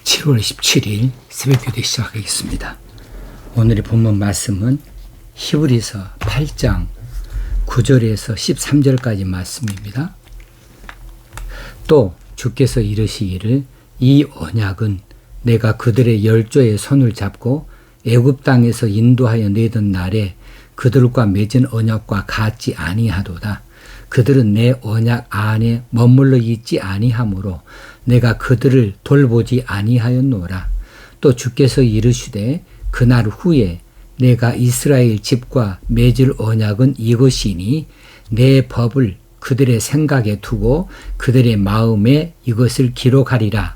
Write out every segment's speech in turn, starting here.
(7월 17일) 새벽기도 시작하겠습니다. 오늘의 본문 말씀은 히브리서 8장 9절에서 13절까지 말씀입니다. 또 주께서 이르시기를 이 언약은 내가 그들의 열조의 손을 잡고 애굽 땅에서 인도하여 내던 날에 그들과 맺은 언약과 같지 아니하도다. 그들은 내 언약 안에 머물러 있지 아니하므로 내가 그들을 돌보지 아니하였노라. 또 주께서 이르시되 그날 후에 내가 이스라엘 집과 맺을 언약은 이것이니 내 법을 그들의 생각에 두고 그들의 마음에 이것을 기록하리라.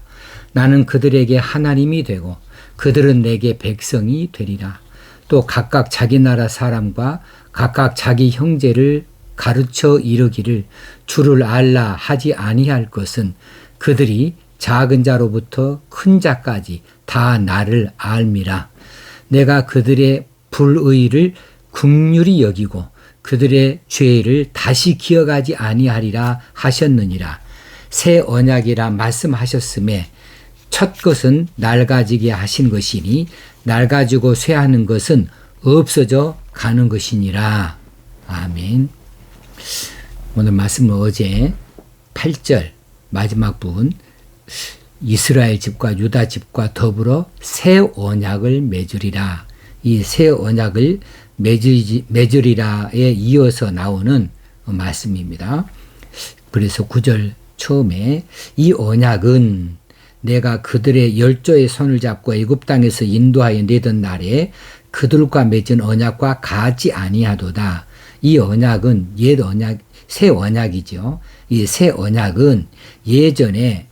나는 그들에게 하나님이 되고 그들은 내게 백성이 되리라. 또 각각 자기 나라 사람과 각각 자기 형제를 가르쳐 이르기를 주를 알라 하지 아니할 것은 그들이 작은 자로부터 큰 자까지 다 나를 알미라. 내가 그들의 불의를 긍휼히 여기고 그들의 죄를 다시 기억하지 아니하리라 하셨느니라. 새 언약이라 말씀하셨음에 첫 것은 낡아지게 하신 것이니 낡아지고 쇠하는 것은 없어져 가는 것이니라. 아멘. 오늘 말씀은 어제 8절 마지막 부분 이스라엘 집과 유다 집과 더불어 새 언약을 맺으리라. 이 새 언약을 맺으리라에 이어서 나오는 말씀입니다. 그래서 9절 처음에 이 언약은 내가 그들의 열조의 손을 잡고 애굽 땅에서 인도하여 내던 날에 그들과 맺은 언약과 같지 아니하도다. 이 언약은 옛 언약, 새 언약이죠. 이 새 언약은 예전에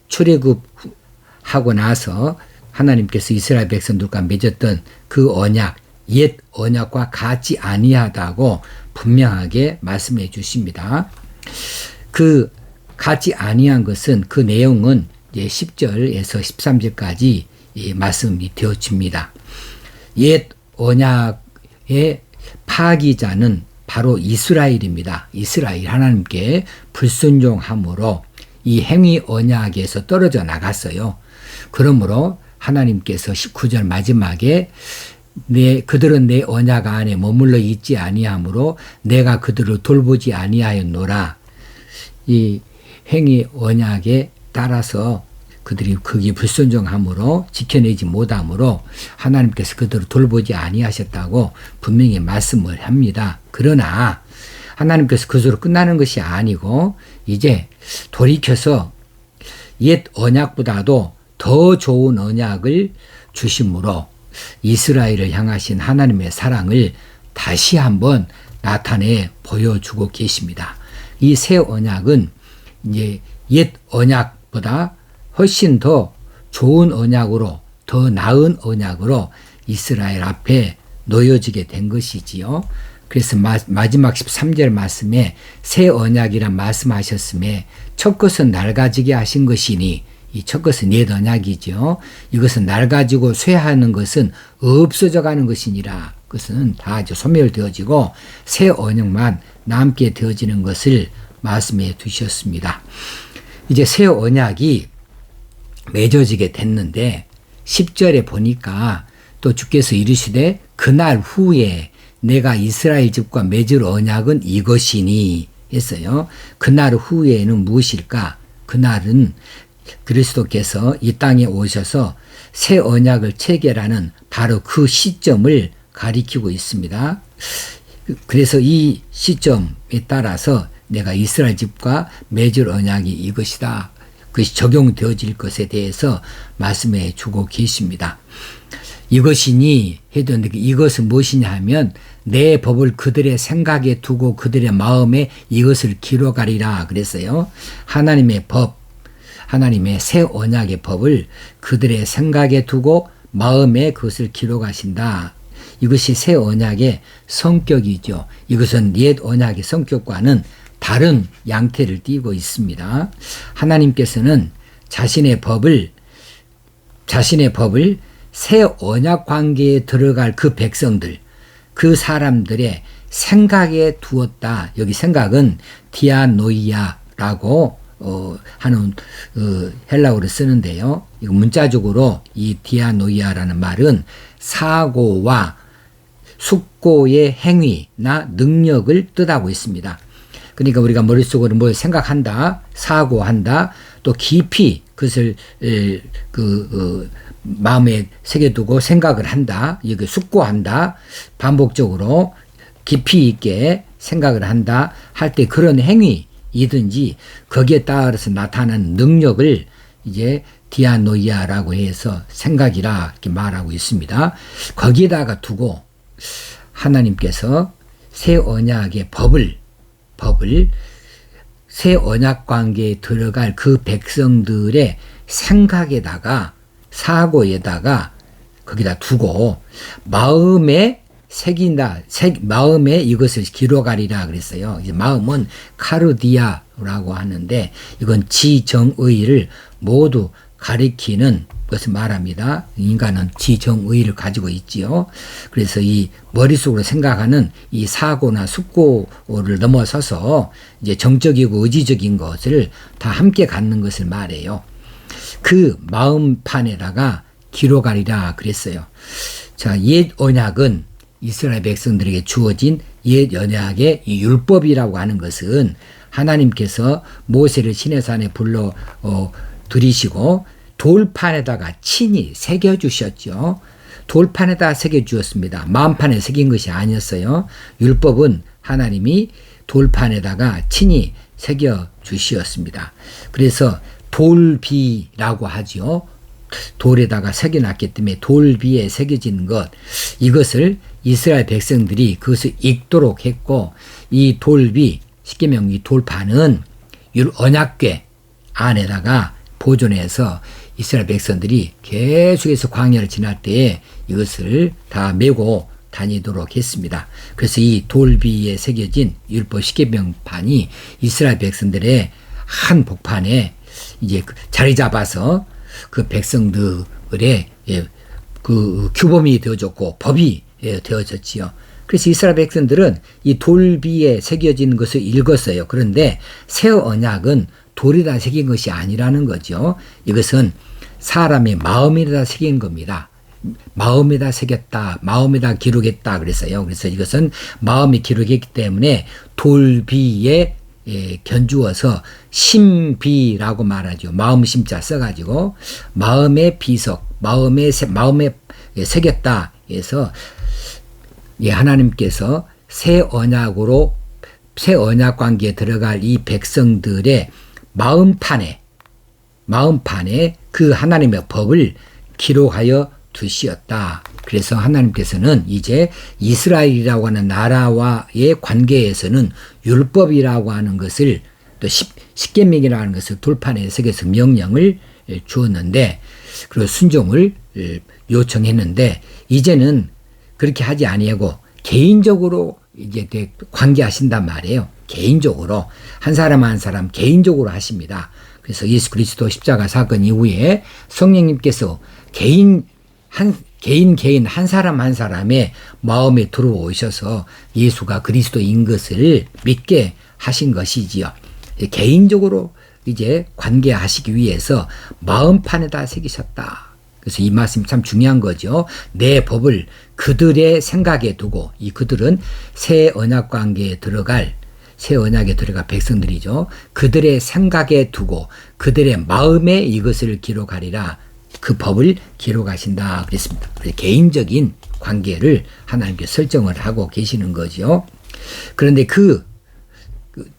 출애굽하고 나서 하나님께서 이스라엘 백성들과 맺었던 그 언약, 옛 언약과 같지 아니하다고 분명하게 말씀해 주십니다. 그 같지 아니한 것은 그 내용은 이제 10절에서 13절까지 말씀이 되어집니다. 옛 언약의 파기자는 바로 이스라엘입니다. 이스라엘 하나님께 불순종함으로 이 행위 언약에서 떨어져 나갔어요. 그러므로 하나님께서 19절 마지막에 그들은 내 언약 안에 머물러 있지 아니하므로 내가 그들을 돌보지 아니하였노라. 이 행위 언약에 따라서 그들이 거기 불순종함으로 지켜내지 못함으로 하나님께서 그들을 돌보지 아니하셨다고 분명히 말씀을 합니다. 그러나 하나님께서 그것으로 끝나는 것이 아니고 이제 돌이켜서 옛 언약보다도 더 좋은 언약을 주심으로 이스라엘을 향하신 하나님의 사랑을 다시 한번 나타내 보여주고 계십니다. 이 새 언약은 이제 옛 언약보다 훨씬 더 좋은 언약으로, 더 나은 언약으로 이스라엘 앞에 놓여지게 된 것이지요. 그래서 마지막 13절 말씀에 새 언약이란 말씀하셨음에 첫 것은 낡아지게 하신 것이니 이 첫 것은 옛 언약이죠. 이것은 낡아지고 쇠하는 것은 없어져 가는 것이니라. 그것은 다 이제 소멸되어지고 새 언약만 남게 되어지는 것을 말씀해 두셨습니다. 이제 새 언약이 맺어지게 됐는데 10절에 보니까 또 주께서 이르시되 그날 후에 내가 이스라엘 집과 맺을 언약은 이것이니 했어요. 그날 후에는 무엇일까? 그날은 그리스도께서 이 땅에 오셔서 새 언약을 체결하는 바로 그 시점을 가리키고 있습니다. 그래서 이 시점에 따라서 내가 이스라엘 집과 맺을 언약이 이것이다. 그것이 적용되어질 것에 대해서 말씀해 주고 계십니다. 이것이니 해도 이것은 무엇이냐 하면 내 법을 그들의 생각에 두고 그들의 마음에 이것을 기록하리라 그랬어요. 하나님의 법, 하나님의 새 언약의 법을 그들의 생각에 두고 마음에 그것을 기록하신다. 이것이 새 언약의 성격이죠. 이것은 옛 언약의 성격과는 다른 양태를 띠고 있습니다. 하나님께서는 자신의 법을 새 언약 관계에 들어갈 그 백성들, 그 사람들의 생각에 두었다. 여기 생각은 디아노이아라고 하는 헬라어를 쓰는데요. 이거 문자적으로 이 디아노이아라는 말은 사고와 숙고의 행위나 능력을 뜻하고 있습니다. 그러니까 우리가 머릿속으로 뭘 생각한다, 사고한다, 또 깊이 그것을 마음에 새겨두고 생각을 한다, 이게 숙고한다, 반복적으로 깊이 있게 생각을 한다 할 때 그런 행위이든지 거기에 따라서 나타나는 능력을 이제 디아노이아라고 해서 생각이라 이렇게 말하고 있습니다. 거기에다가 두고 하나님께서 새 언약의 법을 새 언약 관계에 들어갈 그 백성들의 생각에다가 사고에다가 거기다 두고 마음에 새긴다. 마음에 이것을 기록하리라 그랬어요. 이제 마음은 카르디아라고 하는데 이건 지정의를 모두 가리키는 것을 말합니다. 인간은 지정의를 가지고 있지요. 그래서 이 머릿속으로 생각하는 이 사고나 숙고를 넘어서서 이제 정적이고 의지적인 것을 다 함께 갖는 것을 말해요. 그 마음판에다가 기록하리라 그랬어요. 자, 옛 언약은 이스라엘 백성들에게 주어진 옛 언약의 이 율법이라고 하는 것은 하나님께서 모세를 시내산에 불러 들이시고 돌판에다가 친히 새겨주셨죠. 돌판에다 새겨주었습니다. 마음판에 새긴 것이 아니었어요. 율법은 하나님이 돌판에다가 친히 새겨주시었습니다. 그래서 돌비라고 하죠. 돌에다가 새겨놨기 때문에 돌비에 새겨진 것, 이것을 이스라엘 백성들이 그것을 읽도록 했고, 이 돌비, 십계명 이 돌판은 언약궤 안에다가 보존해서 이스라엘 백성들이 계속해서 광야를 지날 때에 이것을 다 메고 다니도록 했습니다. 그래서 이 돌비에 새겨진 율법 십계명판이 이스라엘 백성들의 한 복판에 이제 자리 잡아서 그 백성들의 그 규범이 되어졌고 법이 되어졌지요. 그래서 이스라엘 백성들은 이 돌비에 새겨진 것을 읽었어요. 그런데 새 언약은 돌에다 새긴 것이 아니라는 거죠. 이것은 사람의 마음에다 새긴 겁니다. 마음에다 새겼다, 마음에다 기록했다 그랬어요. 그래서 이것은 마음에 기록했기 때문에 돌비에 견주어서 심비라고 말하죠. 마음 심자 써가지고 마음의 비석, 마음에 새겼다 해서 하나님께서 새 언약 관계에 들어갈 이 백성들의 마음판에 그 하나님의 법을 기록하여 두시었다. 그래서 하나님께서는 이제 이스라엘이라고 하는 나라와의 관계에서는 율법이라고 하는 것을 또 십계명이라고 하는 것을 돌판에 새겨서 명령을 주었는데, 그리고 순종을 요청했는데, 이제는 그렇게 하지 아니하고 개인적으로 이제 관계하신단 말이에요. 개인적으로 한 사람 한 사람 개인적으로 하십니다. 그래서 예수 그리스도 십자가 사건 이후에 성령님께서 개인 한 사람 한 사람의 마음에 들어오셔서 예수가 그리스도인 것을 믿게 하신 것이지요. 개인적으로 이제 관계하시기 위해서 마음판에다 새기셨다. 그래서 이 말씀이 참 중요한 거죠. 내 법을 그들의 생각에 두고, 이 그들은 새 언약 관계에 들어갈 백성들이죠. 그들의 생각에 두고 그들의 마음에 이것을 기록하리라. 그 법을 기록하신다 그랬습니다. 개인적인 관계를 하나님께 설정을 하고 계시는 거죠. 그런데 그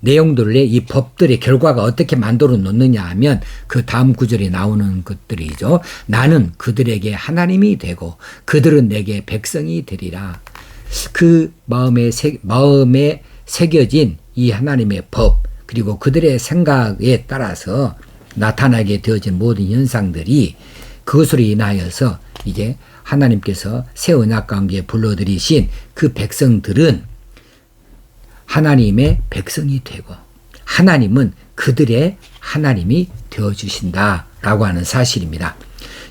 내용들을 이 법들의 결과가 어떻게 만들어 놓느냐 하면 그 다음 구절에 나오는 것들이죠. 나는 그들에게 하나님이 되고 그들은 내게 백성이 되리라. 그 마음에 새겨진 이 하나님의 법, 그리고 그들의 생각에 따라서 나타나게 되어진 모든 현상들이 그것으로 인하여서 이제 하나님께서 새 언약 관계에 불러들이신 그 백성들은 하나님의 백성이 되고 하나님은 그들의 하나님이 되어주신다라고 하는 사실입니다.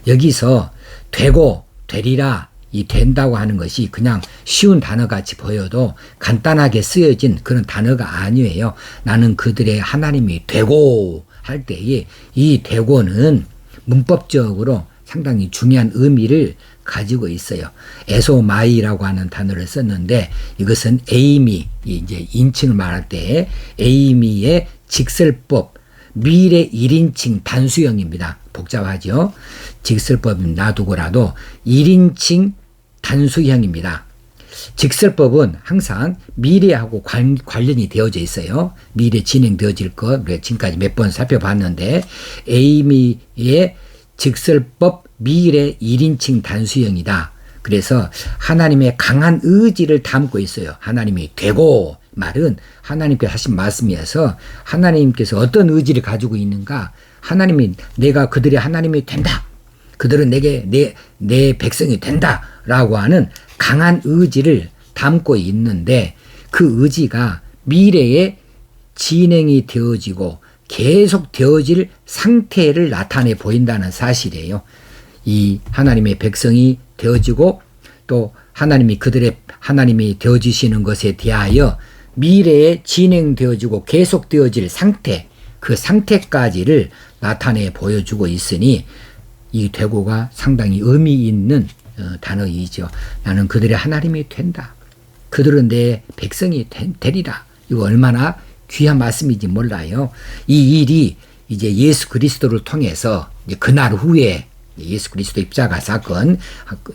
여기서 되고 되리라 이 된다고 하는 것이 그냥 쉬운 단어같이 보여도 간단하게 쓰여진 그런 단어가 아니에요. 나는 그들의 하나님이 되고 할 때에 이 되고는 문법적으로 상당히 중요한 의미를 가지고 있어요. 에소마이라고 하는 단어를 썼는데 이것은 에이미, 이제 인칭을 말할 때 에이미의 직설법, 미래 1인칭 단수형입니다. 복잡하죠. 직설법은 놔두고라도 1인칭 단수형입니다. 직설법은 항상 미래하고 관련이 되어져 있어요. 미래 진행되어질 것, 우리가 지금까지 몇 번 살펴봤는데 에이미의 직설법 미래 1인칭 단수형이다. 그래서 하나님의 강한 의지를 담고 있어요. 하나님이 되고 말은 하나님께서 하신 말씀이어서 하나님께서 어떤 의지를 가지고 있는가? 하나님이 내가 그들의 하나님이 된다. 그들은 내게 내 백성이 된다. 라고 하는 강한 의지를 담고 있는데 그 의지가 미래에 진행이 되어지고 계속 되어질 상태를 나타내 보인다는 사실이에요. 이 하나님의 백성이 되어지고 또 하나님이 그들의 하나님이 되어지시는 것에 대하여 미래에 진행되어지고 계속되어질 상태, 그 상태까지를 나타내 보여주고 있으니 이 되고가 상당히 의미 있는 단어이죠. 나는 그들의 하나님이 된다. 그들은 내 백성이 되리라. 이거 얼마나 귀한 말씀인지 몰라요. 이 일이 이제 예수 그리스도를 통해서 이제 그날 후에 예수 그리스도 입자가 사건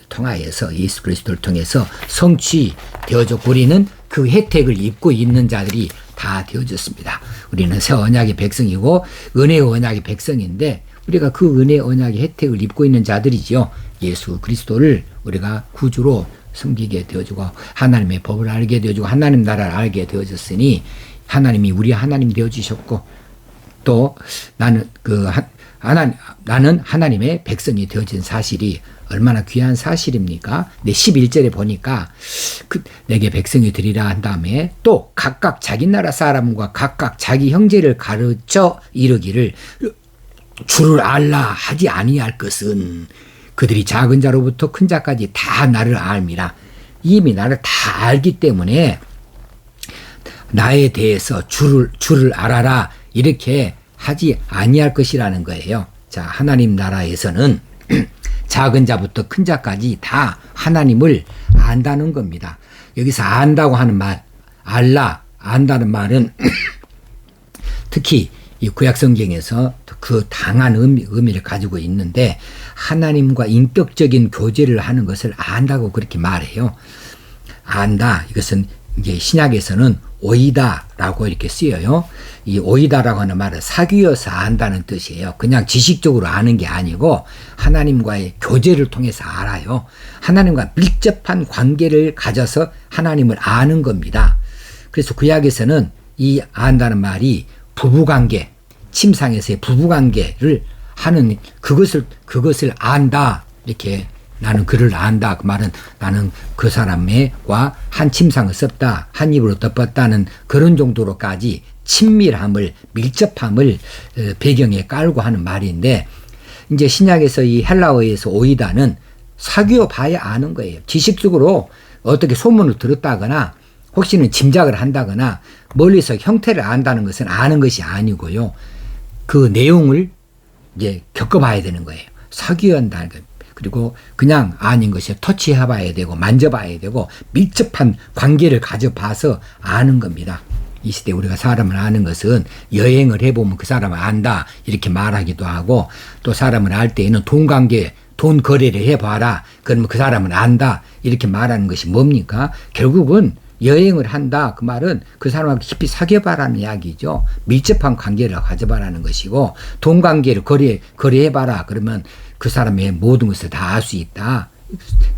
통하여서 예수 그리스도를 통해서 성취되어졌고 우리는 그 혜택을 입고 있는 자들이 다 되어졌습니다. 우리는 새 언약의 백성이고 은혜의 언약의 백성인데 우리가 그 은혜의 언약의 혜택을 입고 있는 자들이죠. 예수 그리스도를 우리가 구주로 섬기게 되어지고 하나님의 법을 알게 되어지고 하나님 나라를 알게 되어졌으니 하나님이 우리 하나님 되어주셨고 또 나는 나는 하나님의 백성이 되어진 사실이 얼마나 귀한 사실입니까? 내 11절에 보니까 내게 백성이 되리라 한 다음에 또 각각 자기 나라 사람과 각각 자기 형제를 가르쳐 이르기를 주를 알라 하지 아니할 것은 그들이 작은 자로부터 큰 자까지 다 나를 알미라. 이미 나를 다 알기 때문에 나에 대해서 주를 알아라 이렇게 하지 아니할 것이라는 거예요. 자, 하나님 나라에서는 작은 자부터 큰 자까지 다 하나님을 안다는 겁니다. 여기서 안다고 하는 말, 알라, 안다는 말은 특히 이 구약 성경에서 그 당한 의미를 가지고 있는데 하나님과 인격적인 교제를 하는 것을 안다고 그렇게 말해요. 안다, 이것은 이제 신약에서는 오이다라고 이렇게 쓰여요. 이 오이다라고 하는 말은 사귀어서 안다는 뜻이에요. 그냥 지식적으로 아는 게 아니고 하나님과의 교제를 통해서 알아요. 하나님과 밀접한 관계를 가져서 하나님을 아는 겁니다. 그래서 구약에서는 이 안다는 말이 부부관계, 침상에서의 부부관계를 하는 그것을 안다 이렇게 나는 그를 안다. 그 말은 나는 그 사람과 한 침상을 썼다. 한 입으로 덮었다는 그런 정도로까지 친밀함을, 밀접함을 배경에 깔고 하는 말인데 이제 신약에서 이 헬라어에서 오이다는 사귀어 봐야 아는 거예요. 지식적으로 어떻게 소문을 들었다거나 혹시는 짐작을 한다거나 멀리서 형태를 안다는 것은 아는 것이 아니고요. 그 내용을 이제 겪어봐야 되는 거예요. 사귀어야 한다는 거예요. 그리고 그냥 아닌 것이 터치해봐야 되고 만져봐야 되고 밀접한 관계를 가져봐서 아는 겁니다. 이 시대 우리가 사람을 아는 것은 여행을 해보면 그 사람을 안다 이렇게 말하기도 하고 또 사람을 알 때에는 돈 관계, 돈 거래를 해봐라 그러면 그 사람을 안다 이렇게 말하는 것이 뭡니까? 결국은 여행을 한다 그 말은 그 사람하고 깊이 사귀어봐라는 이야기죠. 밀접한 관계를 가져봐라는 것이고 돈 관계를 거래해봐라 그러면 그 사람의 모든 것을 다 알 수 있다.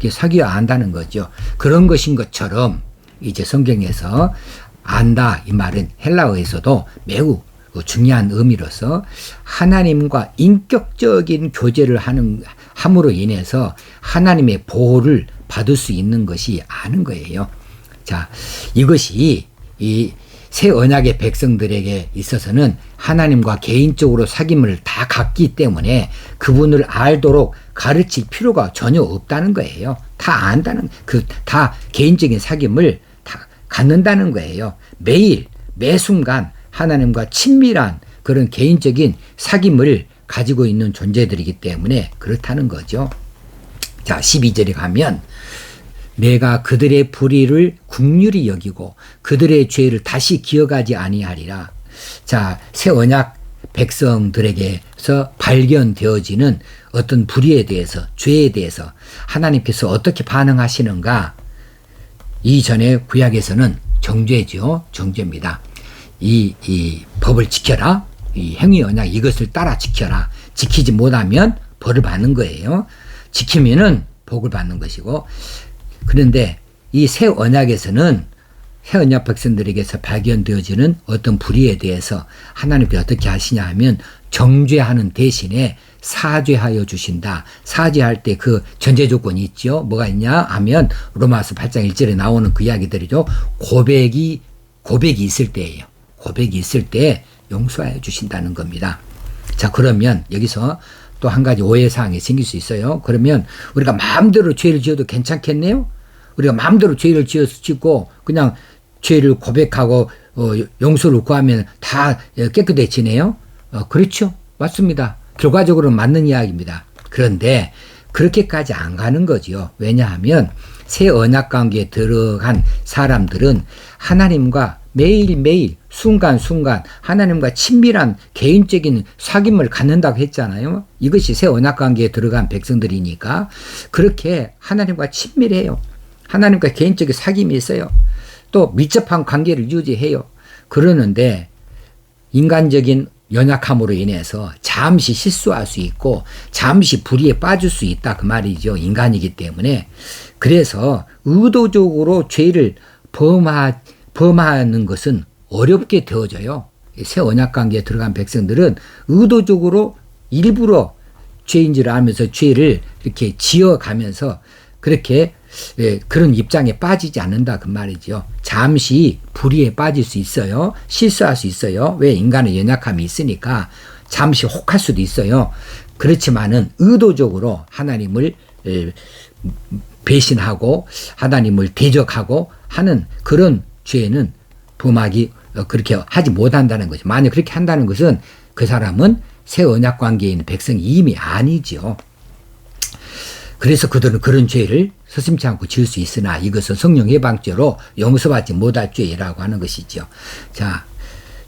사귀어 안다는 거죠. 그런 것인 것처럼 이제 성경에서 안다 이 말은 헬라어에서도 매우 중요한 의미로서 하나님과 인격적인 교제를 함으로 인해서 하나님의 보호를 받을 수 있는 것이 아는 거예요. 자, 이것이 이 새 언약의 백성들에게 있어서는 하나님과 개인적으로 사귐을 다 갖기 때문에 그분을 알도록 가르칠 필요가 전혀 없다는 거예요. 다 다 안다는, 다 개인적인 사귐을 다 갖는다는 거예요. 매일, 매 순간 하나님과 친밀한 그런 개인적인 사귐을 가지고 있는 존재들이기 때문에 그렇다는 거죠. 자, 12절에 가면 내가 그들의 불의를 긍휼히 여기고 그들의 죄를 다시 기억하지 아니하리라. 자, 새 언약 백성들에게서 발견되어지는 어떤 불의에 대해서, 죄에 대해서 하나님께서 어떻게 반응하시는가? 이전에 구약에서는 정죄죠. 정죄입니다. 이 법을 지켜라. 이 행위 언약 이것을 따라 지켜라. 지키지 못하면 벌을 받는 거예요. 지키면은 복을 받는 것이고, 그런데 이 새 언약에서는 새 언약 백성들에게서 발견되어지는 어떤 불의에 대해서 하나님께서 어떻게 하시냐 하면 정죄하는 대신에 사죄하여 주신다. 사죄할 때 그 전제 조건이 있죠. 뭐가 있냐 하면 로마서 8장 1절에 나오는 그 이야기들이죠. 고백이 있을 때예요. 고백이 있을 때 용서하여 주신다는 겁니다. 자, 그러면 여기서 또 한 가지 오해사항이 생길 수 있어요. 그러면 우리가 마음대로 죄를 지어도 괜찮겠네요? 우리가 마음대로 죄를 짓고 그냥 죄를 고백하고 용서를 구하면 다 깨끗해지네요? 그렇죠. 맞습니다. 결과적으로는 맞는 이야기입니다. 그런데 그렇게까지 안 가는 거지요. 왜냐하면 새 언약 관계에 들어간 사람들은 하나님과 매일매일 순간순간 하나님과 친밀한 개인적인 사귐을 갖는다고 했잖아요. 이것이 새 언약 관계에 들어간 백성들이니까 그렇게 하나님과 친밀해요. 하나님과 개인적인 사귐이 있어요. 또 밀접한 관계를 유지해요. 그러는데 인간적인 연약함으로 인해서 잠시 실수할 수 있고 잠시 불의에 빠질 수 있다 그 말이죠. 인간이기 때문에. 그래서 의도적으로 죄를 범하는 것은 어렵게 되어져요. 새 언약 관계에 들어간 백성들은 의도적으로 일부러 죄인 줄 알면서 죄를 이렇게 지어가면서 그렇게 그런 입장에 빠지지 않는다 그 말이죠. 잠시 불의에 빠질 수 있어요. 실수할 수 있어요. 왜? 인간의 연약함이 있으니까 잠시 혹할 수도 있어요. 그렇지만은 의도적으로 하나님을 배신하고 하나님을 대적하고 하는 그런 죄는 범하기 그렇게 하지 못한다는 거죠. 만약 그렇게 한다는 것은 그 사람은 새 언약 관계에 있는 백성이 이미 아니죠. 그래서 그들은 그런 죄를 서슴지 않고 지을 수 있으나 이것은 성령 예방죄로 용서받지 못할 죄라고 하는 것이죠. 자,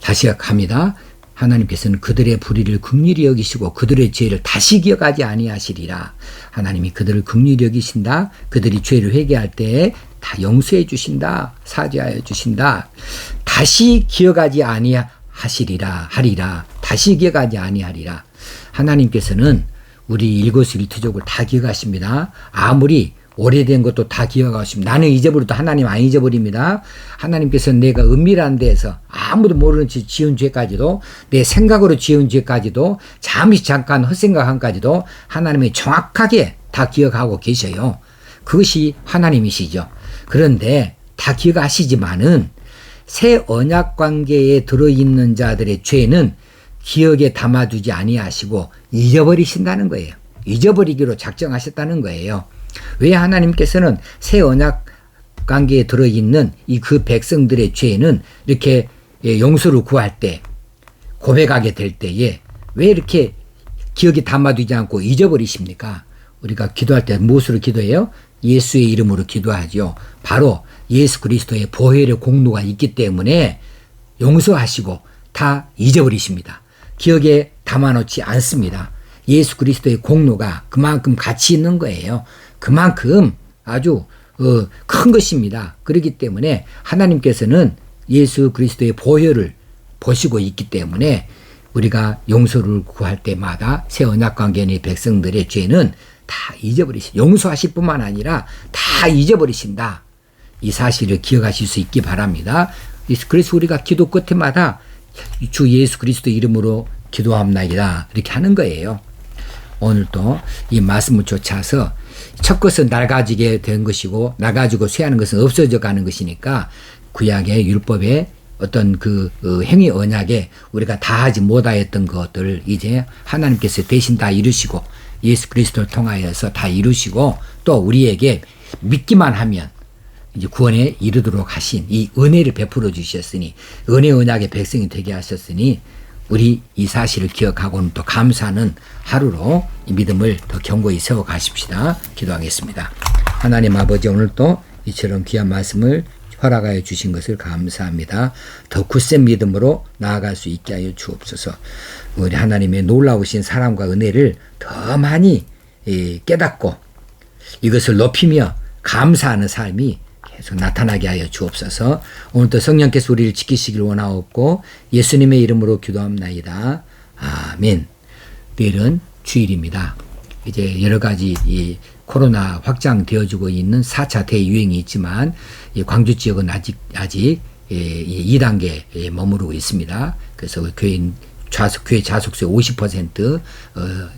다시 갑니다. 하나님께서는 그들의 불의를 긍휼히 여기시고 그들의 죄를 다시 기억하지 아니하시리라. 하나님이 그들을 긍휼히 여기신다. 그들이 죄를 회개할 때 다 용서해 주신다. 사죄하여 주신다. 다시 기억하지 아니하시리라 하리라. 다시 기억하지 아니하리라. 하나님께서는 우리 일거수일투족을 다 기억하십니다. 아무리 오래된 것도 다 기억하십니다. 나는 잊어버려도 하나님 안 잊어버립니다. 하나님께서는 내가 은밀한 데에서 아무도 모르는 채 지은 죄까지도 내 생각으로 지은 죄까지도 잠깐 헛생각한까지도 하나님이 정확하게 다 기억하고 계셔요. 그것이 하나님이시죠. 그런데 다 기억하시지만은 새 언약 관계에 들어있는 자들의 죄는 기억에 담아두지 아니하시고 잊어버리신다는 거예요. 잊어버리기로 작정하셨다는 거예요. 왜 하나님께서는 새 언약 관계에 들어있는 그 백성들의 죄는 이렇게 용서를 구할 때 고백하게 될 때에 왜 이렇게 기억에 담아두지 않고 잊어버리십니까? 우리가 기도할 때 무엇으로 기도해요? 예수의 이름으로 기도하죠. 바로 예수 그리스도의 보혈의 공로가 있기 때문에 용서하시고 다 잊어버리십니다. 기억에 담아놓지 않습니다. 예수 그리스도의 공로가 그만큼 가치 있는 거예요. 그만큼 아주 큰 것입니다. 그렇기 때문에 하나님께서는 예수 그리스도의 보혈을 보시고 있기 때문에 우리가 용서를 구할 때마다 새 언약 관계의 백성들의 죄는 다 용서하실 뿐만 아니라 다 잊어버리신다. 이 사실을 기억하실 수 있기 바랍니다. 그래서 우리가 기도 끝에마다 주 예수 그리스도 이름으로 기도합나이다 이렇게 하는 거예요. 오늘도 이 말씀을 쫓아서 첫 것은 낡아지게 된 것이고 낡아지고 쇠하는 것은 없어져 가는 것이니까 구약의 율법의 어떤 그 행위 언약에 우리가 다 하지 못하였던 것들을 이제 하나님께서 대신 다 이루시고 예수 그리스도를 통하여서 다 이루시고 또 우리에게 믿기만 하면 이제 구원에 이르도록 하신 이 은혜를 베풀어 주셨으니 은혜 언약의 백성이 되게 하셨으니 우리 이 사실을 기억하고는 또 감사하는 하루로 이 믿음을 더 견고히 세워 가십시다. 기도하겠습니다. 하나님 아버지, 오늘 또 이처럼 귀한 말씀을 허락하여 주신 것을 감사합니다. 더 굳센 믿음으로 나아갈 수 있게 하여 주옵소서. 우리 하나님의 놀라우신 사랑과 은혜를 더 많이 깨닫고 이것을 높이며 감사하는 삶이 계속 나타나게 하여 주옵소서. 오늘도 성령께서 우리를 지키시길 원하옵고 예수님의 이름으로 기도합나이다. 아멘. 내일은 주일입니다. 이제 여러 가지 이 코로나 확장되어지고 있는 4차 대유행이 있지만 이 광주 지역은 아직 2단계에 머무르고 있습니다. 그래서 교회 좌석수의 50%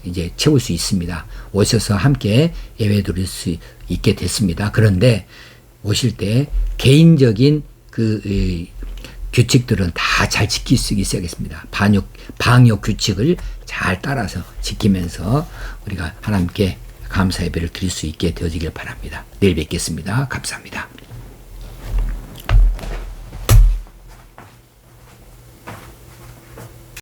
이제 채울 수 있습니다. 오셔서 함께 예배 드릴 수 있게 됐습니다. 그런데 오실 때 개인적인 규칙들은 다 잘 지킬 수 있어야겠습니다. 방역 규칙을 잘 따라서 지키면서 우리가 하나님께 감사 예배를 드릴 수 있게 되어지길 바랍니다. 내일 뵙겠습니다. 감사합니다.